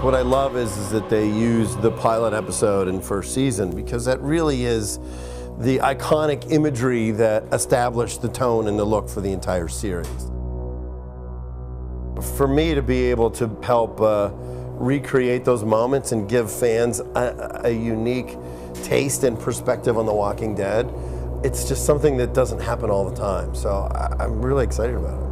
what I love is that they use the pilot episode in first season, because that really is the iconic imagery that established the tone and the look for the entire series. For me to be able to help recreate those moments and give fans a unique taste and perspective on The Walking Dead, it's just something that doesn't happen all the time. So I'm really excited about it.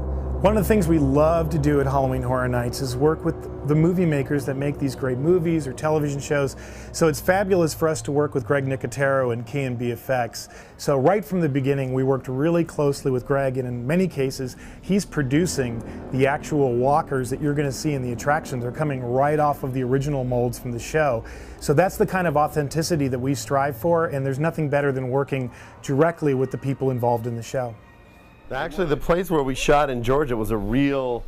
One of the things we love to do at Halloween Horror Nights is work with the movie makers that make these great movies or television shows. So it's fabulous for us to work with Greg Nicotero and K&B Effects. So right from the beginning, we worked really closely with Greg, and in many cases, he's producing the actual walkers that you're going to see in the attractions. They're coming right off of the original molds from the show. So that's the kind of authenticity that we strive for, and there's nothing better than working directly with the people involved in the show. Actually, the place where we shot in Georgia was a real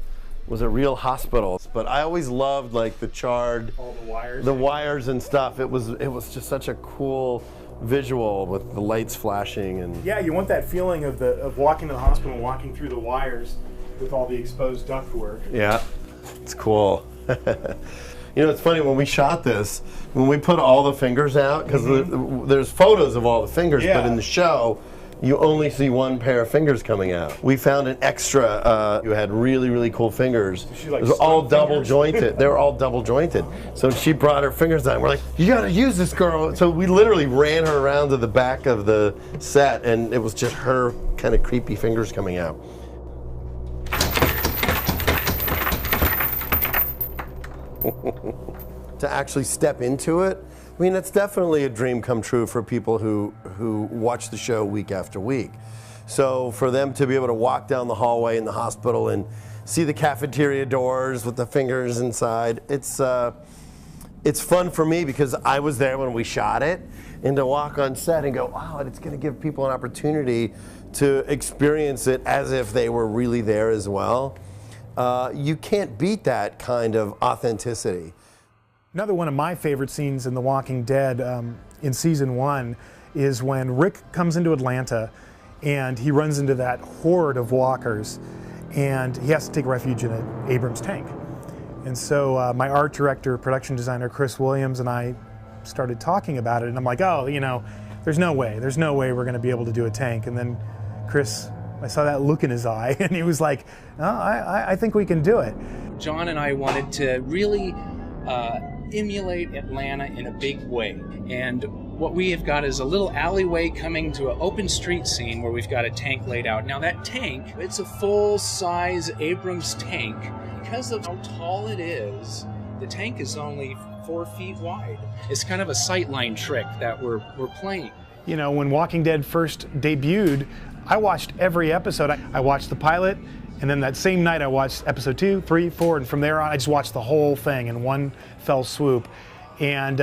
hospital. But I always loved like the charred, all the wires and stuff. It was just such a cool visual with the lights flashing and. Yeah, you want that feeling of walking to the hospital, walking through the wires with all the exposed ductwork. Yeah, it's cool. You know, it's funny, when we shot this, when we put all the fingers out, because there's photos of all the fingers, but in the show, you only see one pair of fingers coming out. We found an extra who had really, really cool fingers. It was all double jointed. They were all double jointed. So she brought her fingers out. We're like, you gotta use this, girl. So we literally ran her around to the back of the set, and it was just her kind of creepy fingers coming out. To actually step into it, I mean, it's definitely a dream come true for people who watch the show week after week. So for them to be able to walk down the hallway in the hospital and see the cafeteria doors with the fingers inside, it's fun for me because I was there when we shot it, and to walk on set and go, wow, it's going to give people an opportunity to experience it as if they were really there as well. You can't beat that kind of authenticity. Another one of my favorite scenes in The Walking Dead in season 1 is when Rick comes into Atlanta and he runs into that horde of walkers, and he has to take refuge in an Abrams tank. And so my art director, production designer Chris Williams, and I started talking about it, and I'm like, oh, you know, there's no way we're going to be able to do a tank. And then Chris, I saw that look in his eye, and he was like, oh, I think we can do it. John and I wanted to really emulate Atlanta in a big way, and what we have got is a little alleyway coming to an open street scene where we've got a tank laid out. Now that tank, it's a full-size Abrams tank. Because of how tall it is, the tank is only 4 feet wide. It's kind of a sightline trick that we're playing. You know, when Walking Dead first debuted, I watched every episode. I watched the pilot, and then that same night I watched episode 2, 3, 4, and from there on I just watched the whole thing in one fell swoop. And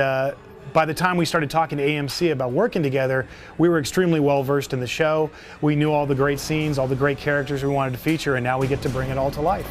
by the time we started talking to AMC about working together, we were extremely well versed in the show. We knew all the great scenes, all the great characters we wanted to feature, and now we get to bring it all to life.